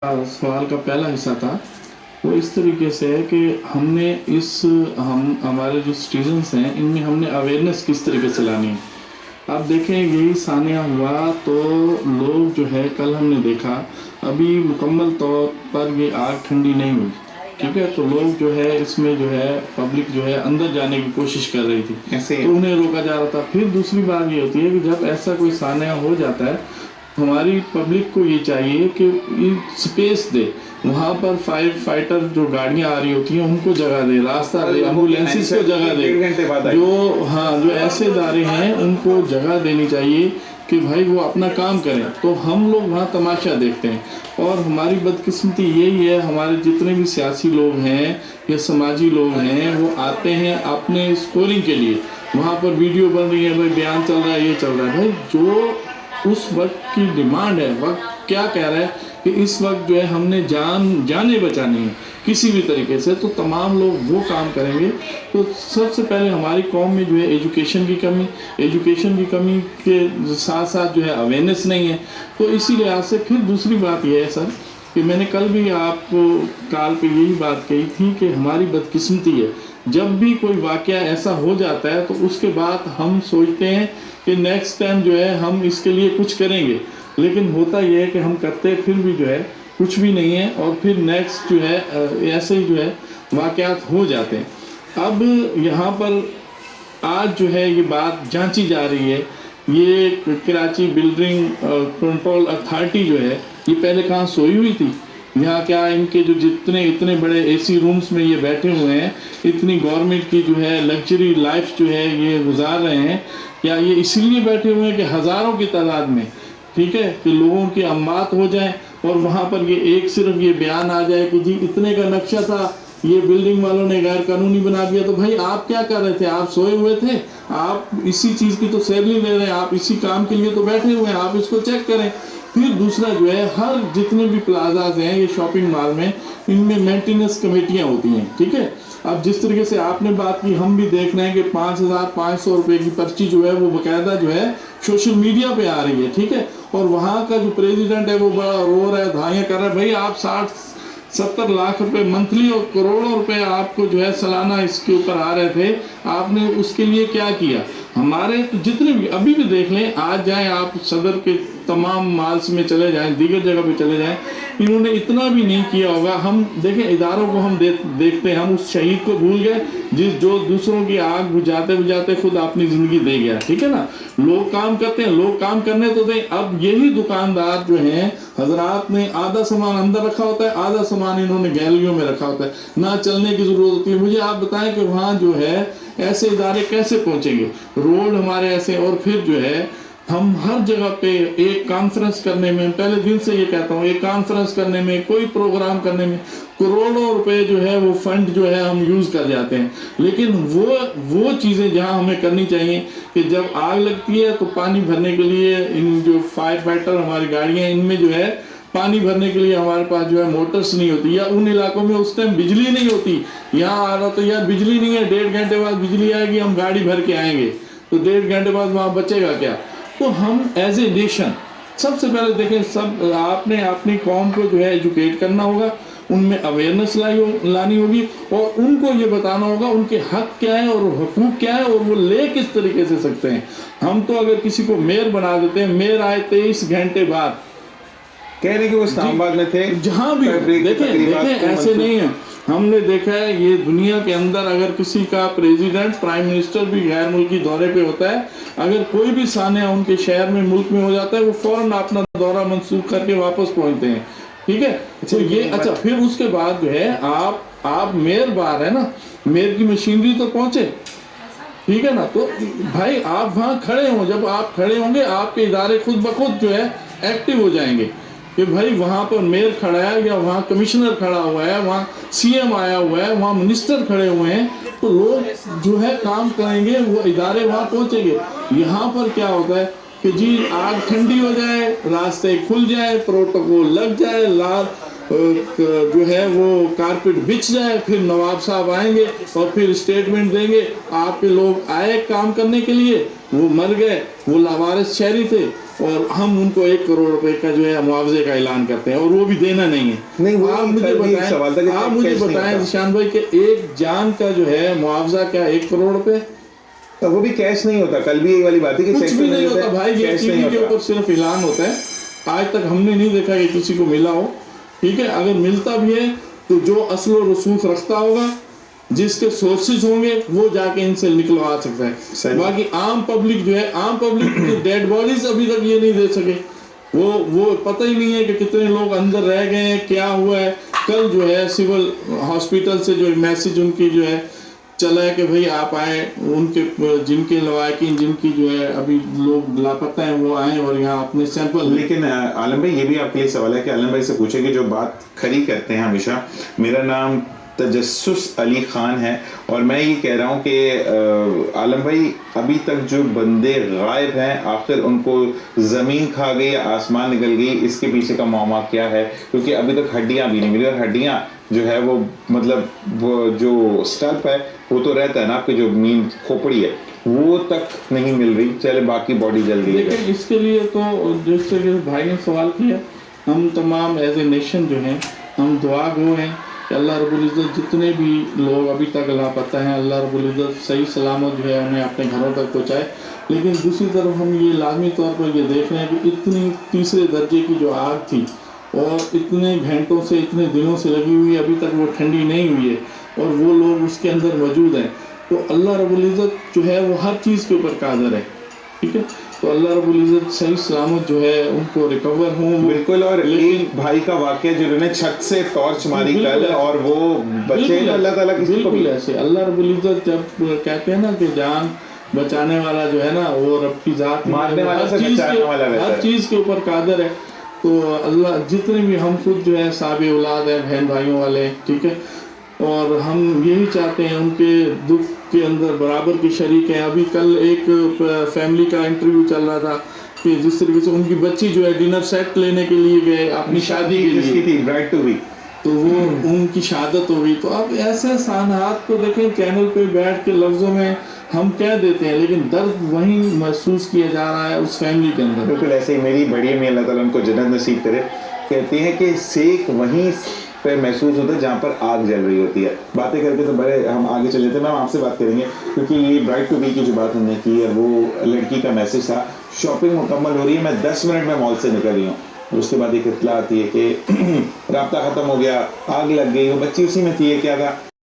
سوال کا پہلا حصہ تھا وہ اس طریقے سے ہے کہ ہمارے جو سٹیزنز ہیں ان میں ہم نے اویئرنیس کس طریقے سے لانی ہے۔ اب دیکھیں یہی سانحہ ہوا تو لوگ جو ہے کل ہم نے دیکھا ابھی مکمل طور پر یہ آگ ٹھنڈی نہیں ہوئی، ٹھیک ہے، تو لوگ جو ہے اس میں جو ہے پبلک جو ہے اندر جانے کی کوشش کر رہی تھی تو انہیں روکا جا رہا تھا۔ پھر دوسری بات یہ ہوتی ہے کہ جب ایسا کوئی سانحہ ہو جاتا ہے ہماری پبلک کو یہ چاہیے کہ سپیس دے، وہاں پر فائر فائٹر جو گاڑیاں آ رہی ہوتی ہیں ان کو جگہ دے، راستہ دے، ایمبولینسز کو جگہ دے، جو ایسے ادارے ہیں ان کو جگہ دینی چاہیے کہ بھائی وہ اپنا کام کریں، تو ہم لوگ وہاں تماشا دیکھتے ہیں۔ اور ہماری بدقسمتی یہی ہے، ہمارے جتنے بھی سیاسی لوگ ہیں یا سماجی لوگ ہیں وہ آتے ہیں اپنے اسکورنگ کے لیے، وہاں پر ویڈیو بن رہی ہے، بھائی بیان چل رہا ہے، یہ چل رہا ہے، بھائی جو اس وقت کی ڈیمانڈ ہے، وقت کیا کہہ رہا ہے کہ اس وقت جو ہے ہم نے جانیں بچانی ہے کسی بھی طریقے سے، تو تمام لوگ وہ کام کریں گے۔ تو سب سے پہلے ہماری قوم میں جو ہے ایجوکیشن کی کمی کے ساتھ ساتھ جو ہے اویئرنیس نہیں ہے، تو اسی لحاظ سے پھر دوسری بات یہ ہے سر کہ میں نے کل بھی آپ کو کال پہ یہی بات کہی تھی کہ ہماری بدقسمتی ہے، جب بھی کوئی واقعہ ایسا ہو جاتا ہے تو اس کے بعد ہم سوچتے ہیں کہ نیکسٹ ٹائم جو ہے ہم اس کے لیے کچھ کریں گے، لیکن ہوتا یہ ہے کہ ہم کرتے پھر بھی جو ہے کچھ بھی نہیں ہے، اور پھر نیکسٹ جو ہے ایسے ہی جو ہے واقعات ہو جاتے ہیں۔ اب یہاں پر آج جو ہے یہ بات جانچی جا رہی ہے، یہ کراچی بلڈنگ کنٹرول اتھارٹی جو ہے یہ پہلے کہاں سوئی ہوئی تھی؟ یہاں کیا ان کے جو اتنے بڑے اے سی رومز میں یہ بیٹھے ہوئے ہیں، اتنی گورنمنٹ کی جو ہے لگژری لائف جو ہے یہ گزار رہے ہیں، یا یہ اس لیے بیٹھے ہوئے ہیں کہ ہزاروں کی تعداد میں، ٹھیک ہے، کہ لوگوں کی اموات ہو جائیں اور وہاں پر یہ صرف یہ بیان آ جائے کہ جی اتنے کا نقشہ تھا، یہ بلڈنگ والوں نے غیر قانونی بنا دیا، تو بھائی آپ کیا کر رہے تھے؟ آپ سوئے ہوئے تھے، آپ اسی چیز کی تو سیلری لے رہے ہیں، آپ اسی کام کے لیے تو بیٹھے ہوئے ہیں، آپ اس کو چیک کریں۔ پھر دوسرا جو ہے ہر جتنے بھی پلازاز ہیں یہ شاپنگ مال میں، ان میں مینٹیننس کمیٹیاں ہوتی ہیں، ٹھیک ہے۔ اب جس طریقے سے آپ نے بات کی، ہم بھی دیکھ رہے ہیں کہ 5,500 روپے کی پرچی جو ہے وہ باقاعدہ جو ہے سوشل میڈیا پہ آ رہی ہے، ٹھیک ہے، اور وہاں کا جو پریزیڈنٹ ہے وہ بڑا رو رہا ہے، دھائیاں کر رہا ہے، بھائی آپ 60-70 لاکھ روپے منتھلی اور کروڑوں روپے آپ کو جو ہے سالانہ اس کے اوپر آ رہے تھے، آپ نے اس کے لیے کیا کیا؟ ہمارے جتنے بھی ابھی بھی دیکھ لیں، آج جائیں آپ صدر کے تمام مالز میں چلے جائیں، دیگر جگہ پہ چلے جائیں، انہوں نے اتنا بھی نہیں کیا ہوگا۔ ہم دیکھیں اداروں کو ہم دیکھتے ہیں، ہم اس شہید کو بھول گئے جو دوسروں کی آگ بجھاتے خود اپنی زندگی دے گیا، ٹھیک ہے نا۔ لوگ کام کرتے ہیں، لوگ کام کرنے تو دیں۔ اب یہی دکاندار جو ہیں حضرات نے آدھا سامان اندر رکھا ہوتا ہے، آدھا سامان انہوں نے گیلریوں میں رکھا ہوتا ہے، نہ چلنے کی ضرورت ہوتی ہے۔ مجھے آپ بتائیں کہ وہاں جو ہے ایسے ادارے کیسے پہنچیں گے؟ روڈ ہمارے ایسے، اور پھر جو ہے ہم ہر جگہ پہ ایک کانفرنس کرنے میں، پہلے دن سے یہ کہتا ہوں، ایک کانفرنس کرنے میں، کوئی پروگرام کرنے میں کروڑوں روپے جو ہے وہ فنڈ جو ہے ہم یوز کر جاتے ہیں، لیکن وہ چیزیں جہاں ہمیں کرنی چاہیے کہ جب آگ لگتی ہے تو پانی بھرنے کے لیے ان جو فائر فائٹر ہماری گاڑیاں، ان میں جو ہے پانی بھرنے کے لیے ہمارے پاس جو ہے موٹرز نہیں ہوتی، یا ان علاقوں میں اس ٹائم بجلی نہیں ہوتی، یہاں آ رہا تو یار بجلی نہیں ہے، 1.5 گھنٹے بعد بجلی آئے گی، ہم گاڑی بھر کے آئیں گے، تو 1.5 گھنٹے بعد وہاں بچے گا کیا؟ تو ہم ایز اے نیشن سب سے پہلے دیکھیں، آپ نے اپنی قوم کو جو ہے ایجوکیٹ کرنا ہوگا، ان میں اویئرنیس لانی ہوگی، اور ان کو یہ بتانا ہوگا ان کے حق کیا ہے اور حقوق کیا ہے اور وہ لے کس طریقے سے سکتے ہیں۔ ہم تو اگر کسی کو میئر بنا دیتے ہیں، میئر آئے 23 گھنٹے بعد، کہہ رہے کہ وہ اسلام آباد میں تھے، جہاں بھی دیکھیں ایسے نہیں ہے۔ ہم نے دیکھا ہے یہ دنیا کے اندر اگر کسی کا پریزیڈنٹ، پرائم منسٹر بھی غیر ملکی دورے پہ ہوتا ہے، اگر کوئی بھی سانحہ ان کے شہر میں، ملک میں ہو جاتا ہے، وہ فوراً اپنا دورہ منسوخ کر کے واپس پہنچتے ہیں، ٹھیک ہے۔ تو یہ اچھا، پھر اس کے بعد جو ہے آپ میئر باہر ہے نا، میئر کی مشینری تو پہنچے، ٹھیک ہے نا، تو بھائی آپ وہاں کھڑے ہوں، جب آپ کھڑے ہوں گے آپ کے ادارے خود بخود جو ہے ایکٹیو ہو جائیں گے کہ بھائی وہاں پر میئر کھڑا ہے، یا وہاں کمشنر کھڑا ہوا ہے، وہاں سی ایم آیا ہوا ہے، وہاں منسٹر کھڑے ہوئے ہیں، تو لوگ جو ہے کام کریں گے، وہ ادارے وہاں پہنچیں گے۔ یہاں پر کیا ہوتا ہے کہ جی آگ ٹھنڈی ہو جائے، راستے کھل جائے، پروٹوکول لگ جائے، جو ہے وہ کارپٹ بچھ جائے، پھر نواب صاحب آئیں گے اور پھر اسٹیٹمنٹ دیں گے، آپ کے لوگ آئے کام کرنے کے لیے، وہ مر گئے، وہ لاوارث شہری تھے، اور ہم ان کو 1 کروڑ روپے کا جو ہے معاوضے کا اعلان کرتے ہیں اور وہ بھی دینا نہیں ہے. نہیں وہ آپ مجھے بتائیں ذیشان بھائی کہ ایک جان کا جو ہے معاوضہ کیا 1 کروڑ روپے؟ وہ بھی کیش نہیں ہوتا. کل بھی یہ والی بات ہے کہ کچھ بھی نہیں ہوتا بھائی, یہ ٹی وی کے اوپر صرف اعلان ہوتا ہے. آج تک ہم نے نہیں دیکھا کہ کسی کو ملا ہو. ٹھیک ہے, اگر ملتا بھی ہے تو جو اصل و رسوخ رکھتا ہوگا, جس کے سورسز ہوں گے, وہ جا کے ان سے نکلوا سکتا ہے. باقی عام پبلک جو ہے, عام پبلک کی ڈیڈ باڈیز ابھی تک یہ نہیں دے سکے. وہ پتہ ہی نہیں ہے کہ کتنے لوگ اندر رہ گئے ہیں, کیا ہوا ہے. کل جو ہے سول ہاسپٹل سے جو میسج ان کی جو ہے چلا ہے کہ بھئی آپ آئیں, ان کے جن کے لواحقین جن کی جو ہے ابھی لوگ لاپتہ ہیں وہ آئیں اور یہاں اپنے سیمپل. لیکن عالم بھائی یہ بھی آپ کے لیے سوال ہے کہ عالم بھائی سے پوچھیں کہ جو بات کھری کرتے ہیں ہمیشہ, میرا نام تجسس علی خان ہے اور میں یہ کہہ رہا ہوں کہ عالم بھائی ابھی تک جو بندے غائب ہیں, آخر ان کو زمین کھا گئی یا آسمان نکل گئی, اس کے پیچھے کا معاملہ کیا ہے؟ کیونکہ ابھی تک ہڈیاں بھی نہیں ملی, اور ہڈیاں جو ہے وہ مطلب وہ جو اسٹلپ ہے وہ تو رہتا ہے نا آپ کی جو مین کھوپڑی ہے وہ تک نہیں مل رہی, چلے باقی باڈی جل گئی. لیکن اس کے لیے تو جس سے کہ بھائی نے سوال کیا, ہم تمام ایز اے نیشن جو ہیں ہم دعا گو ہیں کہ اللہ رب العزت جتنے بھی لوگ ابھی تک لاپتہ ہیں, اللہ رب العزت صحیح سلامت جو ہے انہیں اپنے گھروں تک پہنچائے. لیکن دوسری طرف ہم یہ لازمی طور پر یہ دیکھ رہے ہیں کہ اتنی تیسرے درجے کی جو آگ تھی اور اتنے گھنٹوں سے اتنے دنوں سے لگی ہوئی ہے, ابھی تک وہ ٹھنڈی نہیں ہوئی ہے اور وہ لوگ اس کے اندر موجود ہیں. تو اللہ رب العزت جو ہے وہ ہر چیز کے اوپر قادر ہے. ٹھیک ہے, تو اللہ رب العزت صحیح سلامت جو ہے ان کو ریکور ہوں. بالکل. اور ایک بھائی کا واقعہ جنہوں نے چھت سے ٹارچ ماری کل اور وہ بچے, اللہ تعالیٰ کسی کو بالکل ایسے اللہ رب العزت جب کہتے ہیں نا کہ جان بچانے والا جو ہے نا وہ رب کی ذات, مارنے والا سے بچانے والا رہتا ہے, ہر چیز کے اوپر قادر ہے. تو اللہ جتنے بھی ہم خود جو ہے صاحب اولاد ہیں, بہن بھائیوں والے, ٹھیک ہے, اور ہم یہی چاہتے ہیں ان کے دکھ کے اندر برابر کی شریک ہیں. ابھی کل ایک فیملی کا انٹرویو چل رہا تھا کہ جس طریقے سے ان کی بچی جو ہے ڈنر سیٹ لینے کے لیے گئے اپنی شادی کے لیے, تھی برائڈ ٹو بی, تو وہ ان کی شہادت ہو گئی. تو اب ایسے سانحات کو دیکھیں, چینل پہ بیٹھ کے لفظوں میں ہم کہہ دیتے ہیں لیکن درد وہیں محسوس کیا جا رہا ہے اس فیملی کے اندر. بالکل ایسے ہی میری بڑی امی اللہ تعالیٰ ان کو جنت نصیب کرے, کہتی ہیں کہ سیک وہیں پہ محسوس ہوتا ہے جہاں پر آگ جل رہی ہوتی ہے. باتیں کر کے تو بڑے ہم آگے چلے تھے, میم آپ سے بات کریں گے کیونکہ یہ برائڈ ٹو بی کی جو بات ہم نے کی ہے وہ لڑکی کا میسج تھا. شاپنگ مکمل ہو رہی ہے, میں 10 منٹ میں مال سے نکل رہی ہوں, اس کے بعد ایک اطلاع آتی ہے کہ رابطہ ختم ہو گیا, آگ لگ گئی, وہ بچی اسی میں تھی. یہ کیا تھا